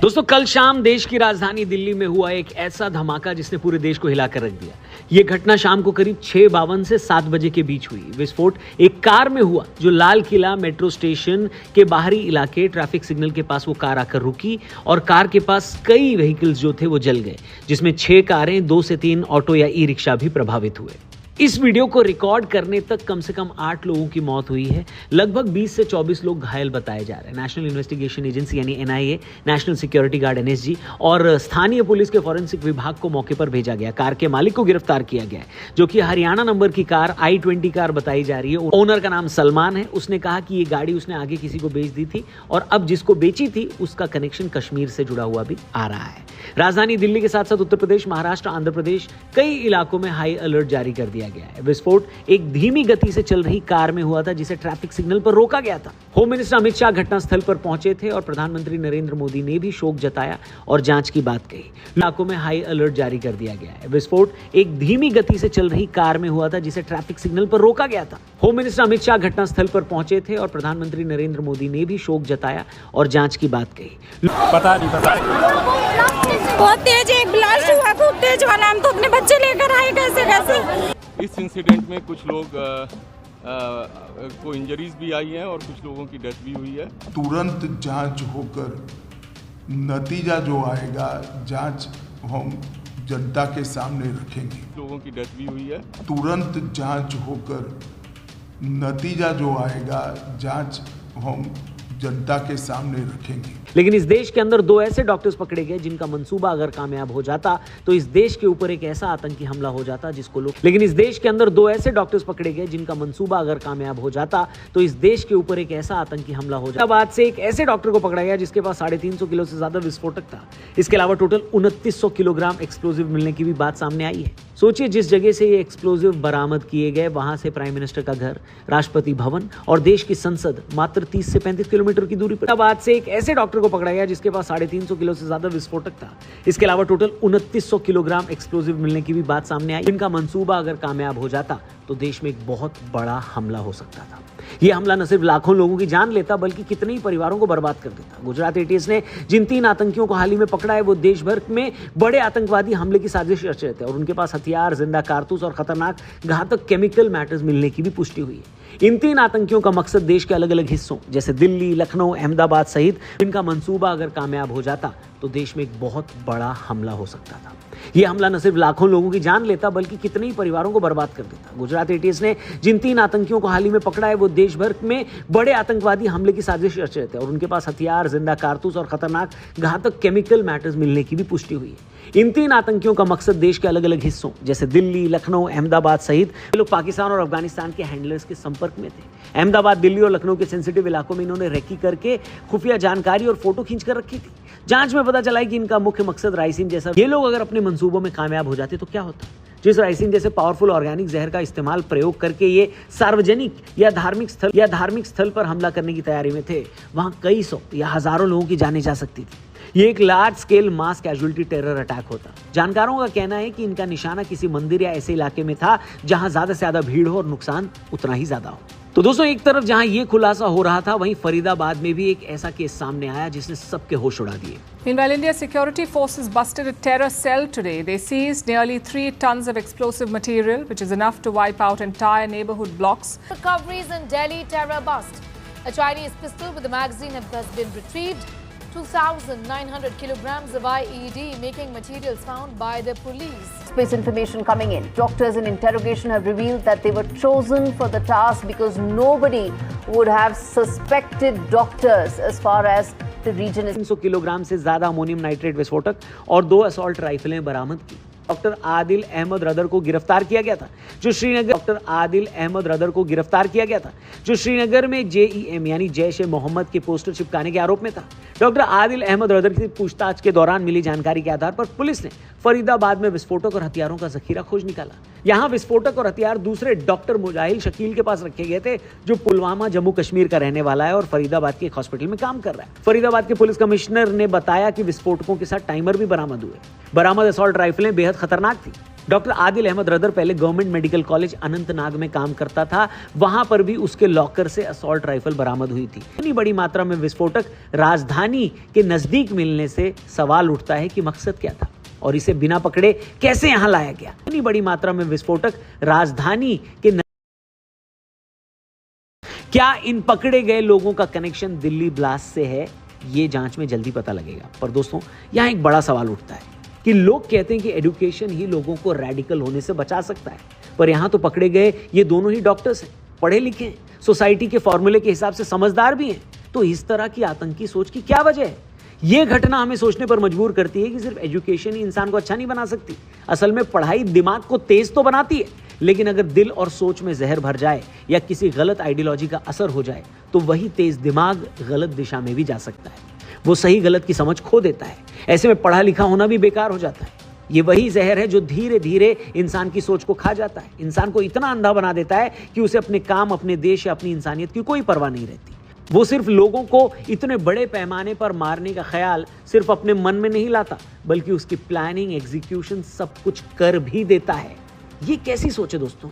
दोस्तों, कल शाम देश की राजधानी दिल्ली में हुआ एक ऐसा धमाका जिसने पूरे देश को हिलाकर रख दिया। ये घटना शाम को करीब 6:52 से 7 बजे के बीच हुई। विस्फोट एक कार में हुआ जो लाल किला मेट्रो स्टेशन के बाहरी इलाके ट्रैफिक सिग्नल के पास वो कार आकर रुकी और कार के पास कई व्हीकल्स जो थे वो जल गए, जिसमें 6 कारें, 2 से 3 ऑटो या ई रिक्शा भी प्रभावित हुए। इस वीडियो को रिकॉर्ड करने तक कम से कम 8 लोगों की मौत हुई है। लगभग 20 से 24 लोग घायल बताए जा रहे हैं। नेशनल इन्वेस्टिगेशन एजेंसी यानी NIA, national security guard NSG और स्थानीय पुलिस के फॉरेंसिक विभाग को मौके पर भेजा गया। कार के मालिक को गिरफ्तार किया गया है, जो कि हरियाणा नंबर की कार i20 कार बताई जा रही है। ओनर का नाम सलमान है। उसने कहा कि ये गाड़ी उसने आगे किसी को बेच दी थी और अब जिसको बेची थी उसका कनेक्शन कश्मीर से जुड़ा हुआ भी आ रहा है। राजधानी दिल्ली के साथ साथ उत्तर प्रदेश, महाराष्ट्र, आंध्र प्रदेश कई इलाकों में हाई अलर्ट जारी कर दिया गया है। विस्फोट एक धीमी गति से चल रही कार में हुआ था, जिसे ट्रैफिक सिग्नल पर रोका गया था। होम मिनिस्टर अमित शाह घटनास्थल पर पहुंचे थे और प्रधानमंत्री नरेंद्र मोदी ने भी शोक जताया और जांच की बात कही। इलाकों में हाई अलर्ट जारी कर दिया गया है। विस्फोट एक धीमी गति से चल रही कार में हुआ था, जिसे ट्रैफिक सिग्नल पर रोका गया था। होम मिनिस्टर अमित शाह घटनास्थल पर पहुंचे थे और प्रधानमंत्री नरेंद्र मोदी ने भी शोक जताया और जांच की बात कही। बहुत तेज एक ब्लास्ट हुआ, खूब तेज वाला। हम तो अपने बच्चे लेकर आए कैसे। इस इंसिडेंट में कुछ लोग को इंजरीज भी आई हैं और कुछ लोगों की डेथ भी हुई है। तुरंत जांच होकर नतीजा जो आएगा, जांच हम जनता के सामने रखेंगे। लोगों की डेथ भी हुई है। तुरंत जांच होकर नतीजा जो आएगा, जांच हम जनता के सामने रखेंगे। लेकिन इस देश के अंदर 2 ऐसे डॉक्टर्स पकड़े गए जिनका मंसूबा अगर कामयाब हो जाता तो इस देश के ऊपर एक ऐसा आतंकी हमला हो जाता जिसको लोग लेकिन इस देश के अंदर 2 ऐसे डॉक्टर्स पकड़े गए जिनका मंसूबा अगर कामयाब हो जाता तो इस देश के ऊपर एक ऐसा आतंकी हमला हो जाता। बाद से एक ऐसे डॉक्टर को पकड़ा गया जिसके पास 350 किलो से ज्यादा विस्फोटक था। इसके अलावा टोटल 2900 किलोग्राम एक्सप्लोजिव मिलने की भी बात सामने आई है। सोचिए, जिस जगह से ये एक्सप्लोजिव बरामद किए गए वहां से प्राइम मिनिस्टर का घर, राष्ट्रपति भवन और देश की संसद मात्र 30 से 35 किलोमीटर की दूरी पर। बाद से एक ऐसे डॉक्टर को पकड़ा गया जिसके पास 350 किलो से ज्यादा विस्फोटक था। इसके अलावा टोटल 2900 किलोग्राम एक्सप्लोजिव मिलने की भी बात सामने आई। इनका मंसूबा अगर कामयाब हो जाता तो देश में एक बहुत बड़ा हमला हो सकता था। यह हमला न सिर्फ लाखों लोगों की जान लेता बल्कि कितने ही परिवारों को बर्बाद कर देता। गुजरात ATS ने जिन 3 आतंकियों को हाल ही में पकड़ा है वो देश भर में बड़े आतंकवादी हमले की साजिश रच रहे थे और उनके पास हथियार, जिंदा कारतूस और खतरनाक घातक केमिकल मैटर्स मिलने की भी पुष्टि हुई है। इन 3 आतंकियों का मकसद देश के अलग अलग हिस्सों जैसे दिल्ली, लखनऊ, अहमदाबाद सहित इनका मंसूबा अगर कामयाब हो जाता तो देश में एक बहुत बड़ा हमला हो सकता था। यह हमला न सिर्फ लाखों लोगों की जान लेता बल्कि कितने ही परिवारों को बर्बाद कर देता। गुजरात ATS ने जिन 3 आतंकियों को हाल ही में पकड़ा है वो देश भर में बड़े आतंकवादी हमले की साजिश रच रहे थे और उनके पास हथियार, जिंदा कारतूस और खतरनाक घातक केमिकल मैटर्स मिलने की भी पुष्टि हुई है। इन 3 आतंकियों का मकसद देश के अलग अलग हिस्सों जैसे दिल्ली, लखनऊ, अहमदाबाद सहित लोग पाकिस्तान और अफगानिस्तान के हैंडलर्स के संपर्क में थे। अहमदाबाद, दिल्ली और लखनऊ के सेंसिटिव इलाकों में इन्होंने रेकी करके खुफिया जानकारी और फोटो खींचकर रखी थी। जांच में पता चला कि इनका मुख्य मकसद राइसिन जैसा। ये लोग अगर अपने मंसूबों में कामयाब हो जाते तो क्या होता? जिस राइसिन जैसे पावरफुल ऑर्गेनिक जहर का इस्तेमाल प्रयोग करके ये सार्वजनिक या धार्मिक स्थल पर हमला करने की तैयारी में थे, वहां कई सौ या हजारों लोगों की जानें जा सकती थी। ये एक लार्ज स्केल मास कैजुअलिटी टेरर अटैक होता। जानकारों का कहना है कि इनका निशाना किसी मंदिर या ऐसे इलाके में था जहां ज्यादा से ज्यादा भीड़ हो और नुकसान उतना ही ज्यादा हो। तो दोस्तों, एक तरफ जहां ये खुलासा हो रहा था, वहीं फरीदाबाद में भी एक ऐसा केस सामने आया जिसने सबके होश उड़ा दिए। Meanwhile, India security forces busted a terror cell today. They seized nearly 3 tons of explosive material, which is enough to wipe out entire neighborhood blocks. Recoveries in Delhi terror bust. A Chinese pistol with a magazine has been retrieved. 2,900 kilograms of IED making materials found by the police. Space information coming in. Doctors in interrogation have revealed that they were chosen for the task because nobody would have suspected doctors as far as the region is. 300 kilogram से ज्यादा ammonium nitrate विस्फोटक और 2 assault राइफलें बरामद की। Doctor Adil Ahmad rather को गिरफ्तार किया गया था, जो श्रीनगर में JEM यानी जैश ए मोहम्मद के पोस्टर चिपकाने के आरोप में था। डॉक्टर आदिल अहमद रदर की पूछताछ के दौरान मिली जानकारी के आधार पर पुलिस ने फरीदाबाद में विस्फोटक और हथियारों का जखीरा खोज निकाला। यहाँ विस्फोटक और हथियार दूसरे डॉक्टर मुजाहिल शकील के पास रखे गए थे, जो पुलवामा, जम्मू कश्मीर का रहने वाला है और फरीदाबाद के एक हॉस्पिटल में काम कर रहा है। फरीदाबाद के पुलिस कमिश्नर ने बताया कि विस्फोटकों के साथ टाइमर भी बरामद हुए। बरामद असॉल्ट राइफलें बेहद खतरनाक थी। डॉक्टर आदिल अहमद रदर पहले गवर्नमेंट मेडिकल कॉलेज अनंतनाग में काम करता था। वहां पर भी उसके लॉकर से असॉल्ट राइफल बरामद हुई थी। इतनी बड़ी मात्रा में विस्फोटक राजधानी के नजदीक मिलने से सवाल उठता है कि मकसद क्या था और इसे बिना पकड़े कैसे यहां लाया गया। इतनी बड़ी मात्रा में विस्फोटक राजधानी के क्या इन पकड़े गए लोगों का कनेक्शन दिल्ली ब्लास्ट से है? ये जांच में जल्दी पता लगेगा। पर दोस्तों, यहां एक बड़ा सवाल उठता है कि लोग कहते हैं कि एजुकेशन ही लोगों को रेडिकल होने से बचा सकता है, पर यहां तो पकड़े गए ये दोनों ही डॉक्टर्स हैं, पढ़े लिखे हैं, सोसाइटी के फॉर्मूले के हिसाब से समझदार भी हैं। तो इस तरह की आतंकी सोच की क्या वजह है? ये घटना हमें सोचने पर मजबूर करती है कि सिर्फ एजुकेशन ही इंसान को अच्छा नहीं बना सकती। असल में पढ़ाई दिमाग को तेज तो बनाती है, लेकिन अगर दिल और सोच में जहर भर जाए या किसी गलत आइडियोलॉजी का असर हो जाए तो वही तेज दिमाग गलत दिशा में भी जा सकता है। वो सही गलत की समझ खो देता है। ऐसे में पढ़ा लिखा होना भी बेकार हो जाता है। ये वही जहर है जो धीरे धीरे इंसान की सोच को खा जाता है, इंसान को इतना अंधा बना देता है कि उसे अपने काम, अपने देश या अपनी इंसानियत की कोई परवाह नहीं रहती। वो सिर्फ लोगों को इतने बड़े पैमाने पर मारने का ख्याल सिर्फ अपने मन में नहीं लाता, बल्कि उसकी प्लानिंग, एग्जीक्यूशन सब कुछ कर भी देता है। ये कैसी सोच है दोस्तों?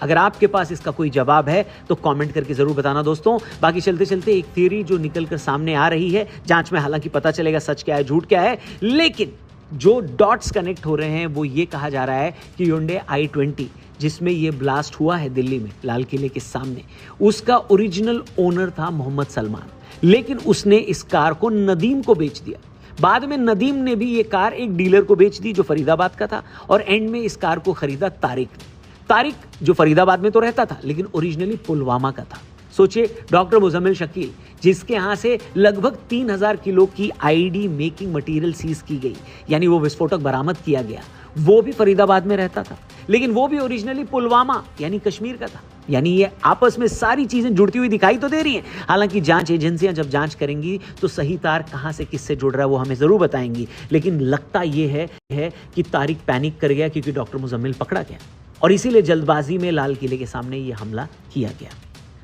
अगर आपके पास इसका कोई जवाब है तो कमेंट करके जरूर बताना दोस्तों। बाकी चलते चलते एक थ्योरी जो निकल कर सामने आ रही है, जांच में हालांकि पता चलेगा सच क्या है झूठ क्या है, लेकिन जो डॉट्स कनेक्ट हो रहे हैं वो ये कहा जा रहा है कि Hyundai i20 जिसमें ये ब्लास्ट हुआ है दिल्ली में लाल किले के सामने, उसका ओरिजिनल ओनर था मोहम्मद सलमान, लेकिन उसने इस कार को नदीम को बेच दिया। बाद में नदीम ने भी ये कार एक डीलर को बेच दी जो फरीदाबाद का था, और एंड में इस कार को खरीदा तारिक ने। तारिक जो फरीदाबाद में तो रहता था लेकिन ओरिजिनली पुलवामा का था। सोचिए, डॉक्टर मुजम्मिल शकील जिसके यहाँ से लगभग 3000 किलो की आईडी मेकिंग मटेरियल सीज की गई, यानी वो विस्फोटक बरामद किया गया, वो भी फरीदाबाद में रहता था, लेकिन वो भी ओरिजिनली पुलवामा यानी कश्मीर का था। यानी ये आपस में सारी चीजें जुड़ती हुई दिखाई तो दे रही हैं। हालांकि जांच एजेंसियां जब जांच करेंगी तो सही तार कहां से किससे जुड़ रहा है वो हमें जरूर बताएंगी, लेकिन लगता ये है कि तारिक पैनिक कर गया क्योंकि डॉक्टर मुजम्मिल पकड़ा गया और इसीलिए जल्दबाजी में लाल किले के सामने ये हमला किया गया।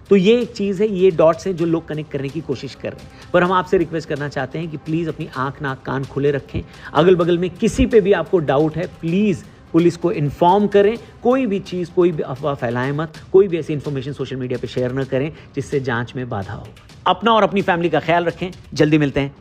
तो ये एक चीज़ है, ये डॉट्स हैं जो लोग कनेक्ट करने की कोशिश कर रहे हैं। पर हम आपसे रिक्वेस्ट करना चाहते हैं कि प्लीज़ अपनी आंख, नाक, कान खुले रखें। अगल बगल में किसी पे भी आपको डाउट है, प्लीज़ पुलिस को इन्फॉर्म करें। कोई भी चीज़, कोई भी अफवाह फैलाएं मत, कोई भी ऐसी इन्फॉर्मेशन सोशल मीडिया पे शेयर न करें जिससे जांच में बाधा हो। अपना और अपनी फैमिली का ख्याल रखें। जल्दी मिलते हैं।